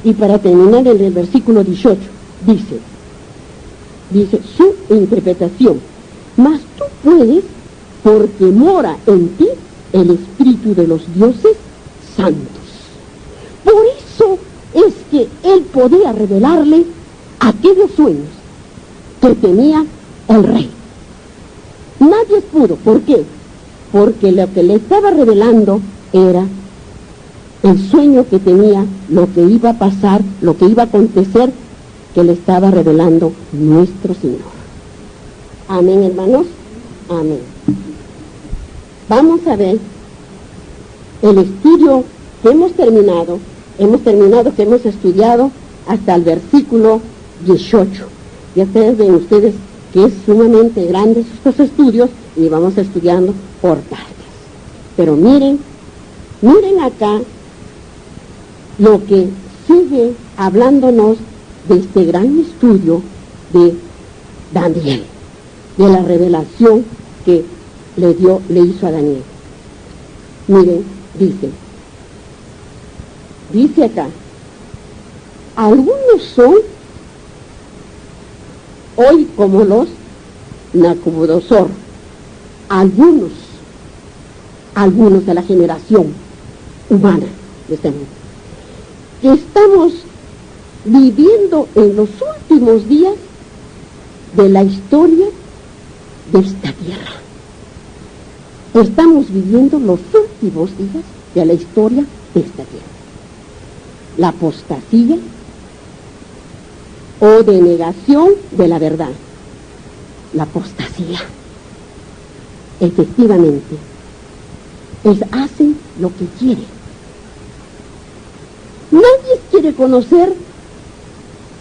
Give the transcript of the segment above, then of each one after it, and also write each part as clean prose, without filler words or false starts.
Y para terminar en el versículo 18, dice su interpretación: mas tú puedes, porque mora en ti el Espíritu de los dioses santos. Por eso es que él podía revelarle aquellos sueños que tenía el rey. Nadie pudo. ¿Por qué? Porque lo que le estaba revelando era el sueño que tenía, lo que iba a pasar, lo que iba a acontecer, que le estaba revelando nuestro Señor. Amén, hermanos. Amén. Vamos a ver el estudio que hemos terminado, que hemos estudiado hasta el versículo 18. Ya ustedes ven que es sumamente grande estos estudios y vamos estudiando por partes. Pero miren acá lo que sigue hablándonos de este gran estudio de Daniel, de la revelación que le hizo a Daniel. Miren, dice acá: algunos son hoy como los Nabucodonosor, algunos de la generación humana de este mundo, que estamos viviendo en los últimos días de la historia de esta tierra. Estamos viviendo los últimos días de la historia de esta tierra. La apostasía o denegación de la verdad. La apostasía. Efectivamente, hacen lo que quieren. Nadie quiere conocer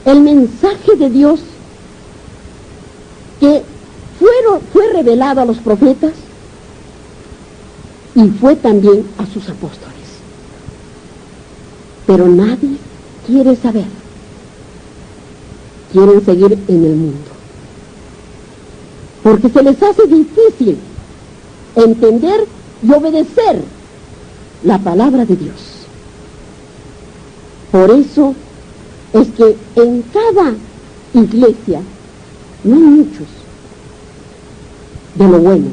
el mensaje de Dios que fue revelado a los profetas y fue también a sus apóstoles. Pero nadie quiere saber. Quieren seguir en el mundo, porque se les hace difícil entender y obedecer la palabra de Dios. Por eso es que en cada iglesia no hay muchos de lo bueno,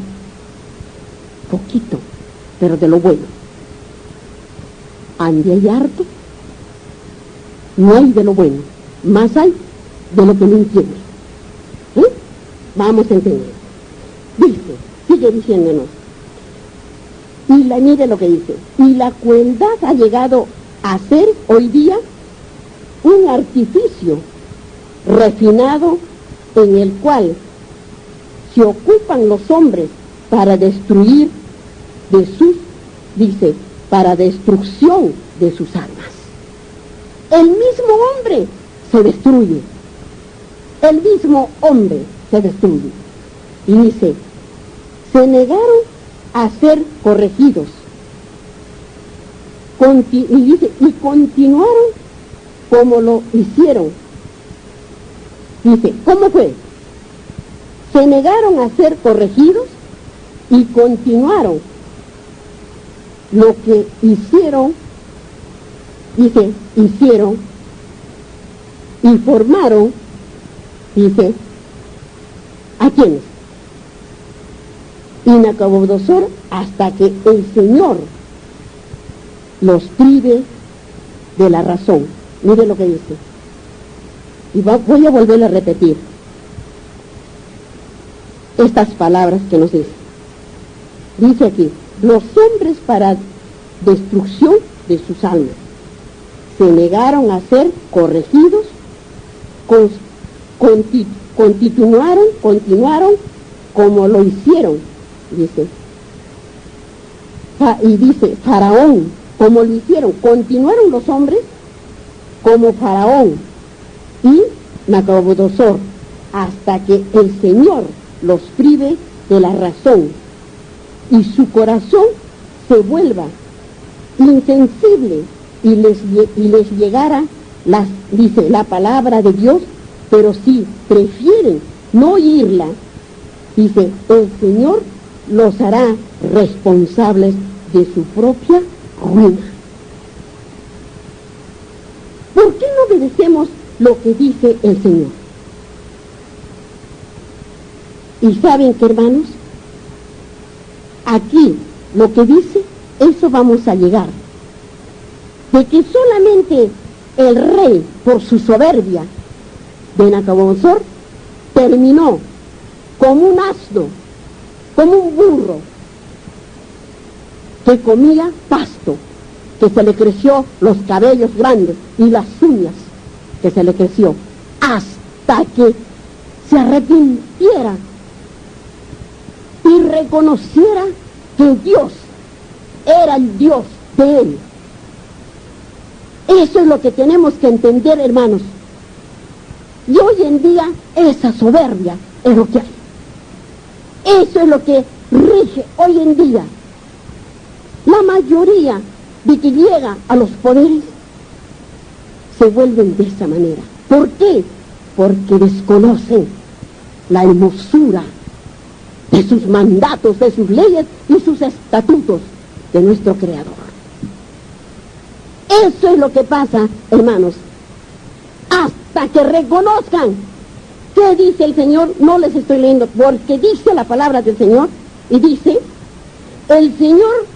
poquito, pero de lo bueno. Ande hay harto, no hay de lo bueno, más hay de lo que no entiende. Vamos a entender. Sigue diciéndonos. Mire lo que dice: y la crueldad ha llegado a ser hoy día un artificio refinado en el cual se ocupan los hombres para destruir para destrucción de sus almas. El mismo hombre se destruye. El mismo hombre se destruye. Y dice: se negaron a ser corregidos. Y continuaron como lo hicieron. Dice, ¿cómo fue? Se negaron a ser corregidos y continuaron lo que hicieron. Dice, hicieron y formaron, dice, ¿a quiénes? Y Nabucodonosor, hasta que el Señor los prive de la razón. Mire lo que dice. Y voy a volver a repetir estas palabras que nos dice. Dice aquí: los hombres para destrucción de sus almas se negaron a ser corregidos, continuaron como lo hicieron, dice. Y dice, Faraón, como lo hicieron, continuaron los hombres como Faraón y Nabucodonosor, hasta que el Señor los prive de la razón y su corazón se vuelva insensible y les llegara la palabra de Dios, pero si prefieren no oírla, dice, el Señor los hará responsables de su propia ruina. ¿Por qué no obedecemos lo que dice el Señor? Y saben que, hermanos, aquí lo que dice, eso vamos a llegar. De que solamente el rey, por su soberbia, de Nabucodonosor, terminó como un asno, como un burro, que comía pasto, que se le creció los cabellos grandes y las uñas que se le creció, hasta que se arrepintiera y reconociera que Dios era el Dios de él. Eso es lo que tenemos que entender, hermanos. Y hoy en día esa soberbia es lo que hay. Eso es lo que rige hoy en día. La mayoría de que llega a los poderes se vuelven de esa manera. ¿Por qué? Porque desconocen la hermosura de sus mandatos, de sus leyes y sus estatutos de nuestro Creador. Eso es lo que pasa, hermanos. Hasta que reconozcan qué dice el Señor, no les estoy leyendo, porque dice la palabra del Señor, y dice, el Señor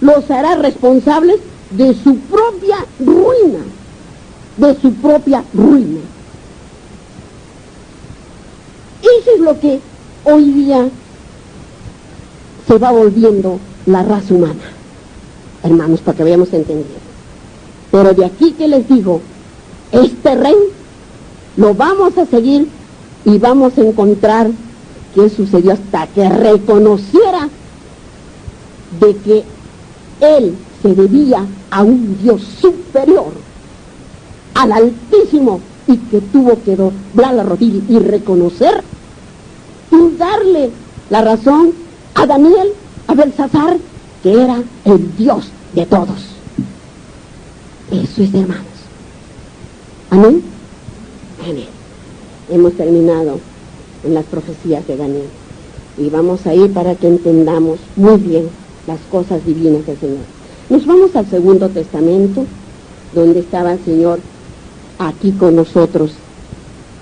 los hará responsables de su propia ruina, de su propia ruina. Eso es lo que hoy día se va volviendo la raza humana, hermanos, para que vayamos entendiendo. Pero de aquí que les digo, este rey lo vamos a seguir y vamos a encontrar qué sucedió hasta que reconociera de que él se debía a un Dios superior, al Altísimo, y que tuvo que doblar la rodilla y reconocer y darle la razón a Daniel, a Belsasar, que era el Dios de todos. Eso es, hermanos. Amén. Amén. Hemos terminado en las profecías de Daniel y vamos a ir para que entendamos muy bien las cosas divinas del Señor. Nos vamos al Segundo Testamento, donde estaba el Señor aquí con nosotros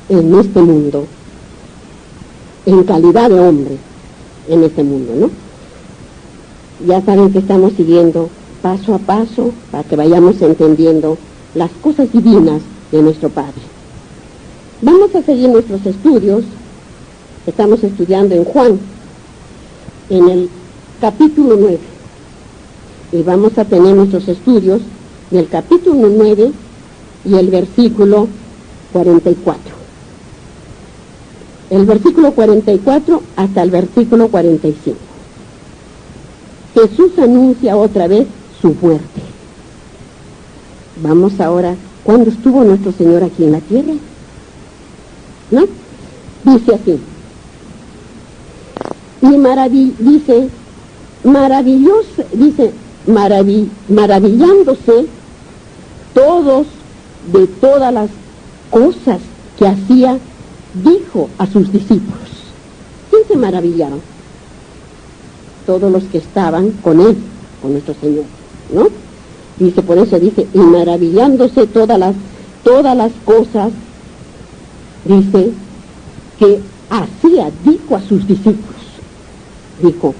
en este mundo, en calidad de hombre en este mundo, ¿no? Ya saben que estamos siguiendo paso a paso para que vayamos entendiendo las cosas divinas de nuestro Padre. Vamos a seguir nuestros estudios. Estamos estudiando en Juan, en el capítulo 9, y vamos a tener nuestros estudios del capítulo 9 y el versículo 44. El versículo 44 hasta el versículo 45. Jesús anuncia otra vez su muerte. Vamos ahora, ¿cuándo estuvo nuestro Señor aquí en la tierra? ¿No? Dice así. Y maravillándose todos de todas las cosas que hacía, dijo a sus discípulos. ¿Quién se maravillaron? Todos los que estaban con él, con nuestro Señor, ¿no? Dice, por eso dice, y maravillándose todas las cosas, dice, que hacía, dijo a sus discípulos. Dijo,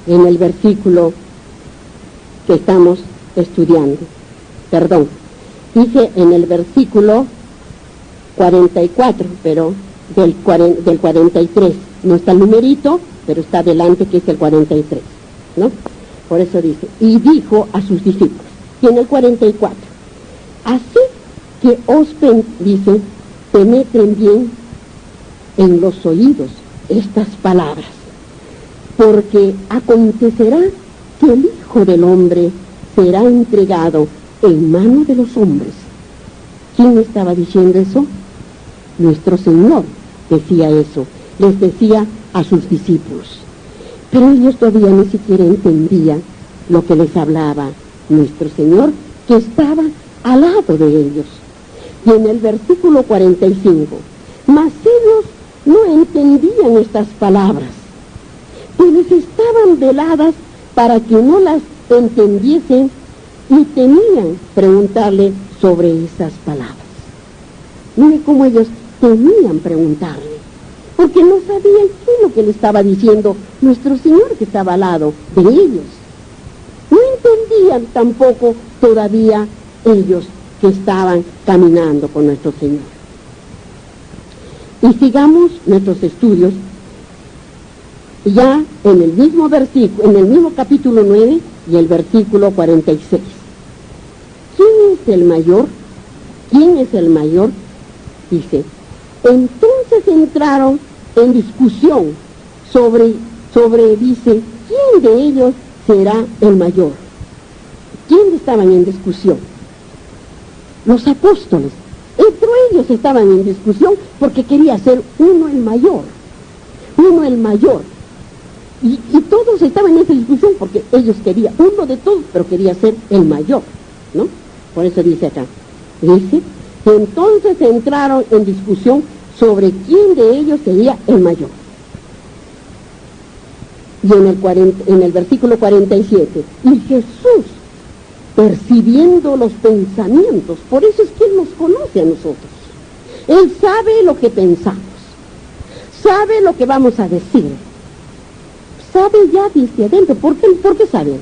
en el versículo que estamos estudiando, perdón, dice en el versículo 44, pero del 43, no está el numerito, pero está adelante que es el 43, ¿no? Por eso dice, y dijo a sus discípulos, y en el 44, así que dice, penetren bien en los oídos estas palabras, porque acontecerá que el Hijo del Hombre será entregado en mano de los hombres. ¿Quién estaba diciendo eso? Nuestro Señor decía eso, les decía a sus discípulos. Pero ellos todavía ni siquiera entendían lo que les hablaba nuestro Señor, que estaba al lado de ellos. Y en el versículo 45, mas ellos no entendían estas palabras, pues les estaban veladas para que no las entendiesen y temían preguntarle sobre esas palabras. Mire cómo ellos temían preguntarle, porque no sabían qué es lo que le estaba diciendo nuestro Señor que estaba al lado de ellos. No entendían tampoco todavía ellos que estaban caminando con nuestro Señor. Y sigamos nuestros estudios ya en el mismo versículo, en el mismo capítulo 9 y el versículo 46. ¿Quién es el mayor? ¿Quién es el mayor? Dice, entonces entraron en discusión sobre, dice, ¿quién de ellos será el mayor? ¿Quién estaban en discusión? Los apóstoles. Entre ellos estaban en discusión porque quería ser uno el mayor. Uno el mayor. Y todos estaban en esa discusión porque ellos querían, uno de todos, pero quería ser el mayor, ¿no? Por eso dice acá, dice, entonces entraron en discusión sobre quién de ellos sería el mayor. Y en el versículo 47, y Jesús, percibiendo los pensamientos, por eso es que Él nos conoce a nosotros. Él sabe lo que pensamos, sabe lo que vamos a decir. Sabe ya desde adentro. ¿Por qué sabe?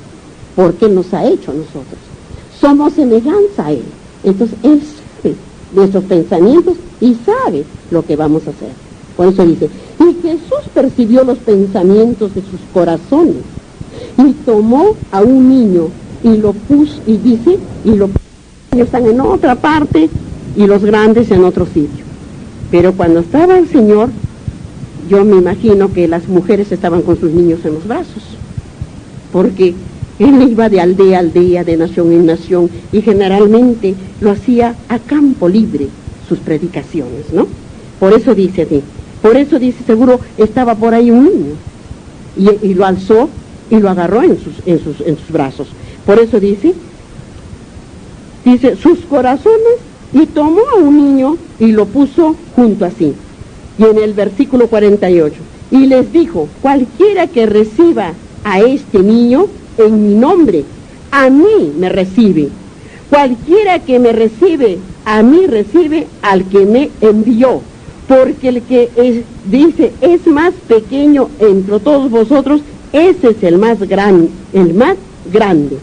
Porque Él nos ha hecho a nosotros. Somos semejanza a Él. Entonces Él sabe nuestros pensamientos y sabe lo que vamos a hacer. Por eso dice, y Jesús percibió los pensamientos de sus corazones y tomó a un niño y lo puso, y dice, y los niños están en otra parte y los grandes en otro sitio. Pero cuando estaba el Señor, yo me imagino que las mujeres estaban con sus niños en los brazos, porque Él iba de aldea a aldea, de nación en nación, y generalmente lo hacía a campo libre, sus predicaciones, ¿no? Por eso dice, seguro estaba por ahí un niño, y lo alzó y lo agarró en sus brazos. Por eso dice, sus corazones, y tomó a un niño y lo puso junto a sí. Y en el versículo 48, y les dijo, cualquiera que reciba a este niño en mi nombre, a mí me recibe. Cualquiera que me recibe, a mí recibe al que me envió. Porque el que dice, es más pequeño entre todos vosotros, ese es el más grande.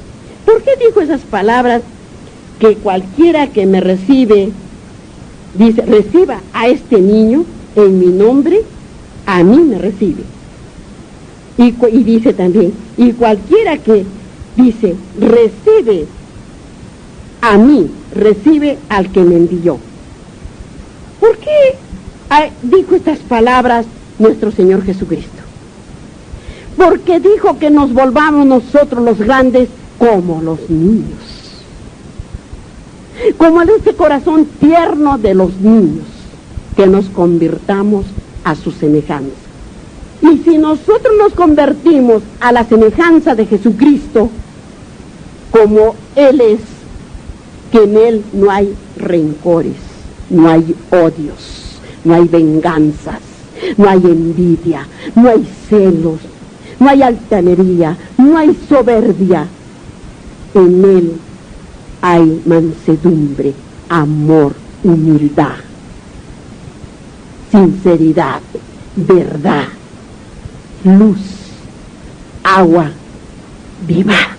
¿Por qué dijo esas palabras? Que cualquiera que me recibe, dice, reciba a este niño en mi nombre, a mí me recibe. Y dice también, y cualquiera que, dice, recibe a mí, recibe al que me envió. ¿Por qué dijo estas palabras nuestro Señor Jesucristo? Porque dijo que nos volvamos nosotros los grandes como los niños. Como en este corazón tierno de los niños, que nos convirtamos a su semejanza. Y si nosotros nos convertimos a la semejanza de Jesucristo, como Él es, que en Él no hay rencores, no hay odios, no hay venganzas, no hay envidia, no hay celos, no hay altanería, no hay soberbia. En Él hay mansedumbre, amor, humildad, sinceridad, verdad, luz, agua viva.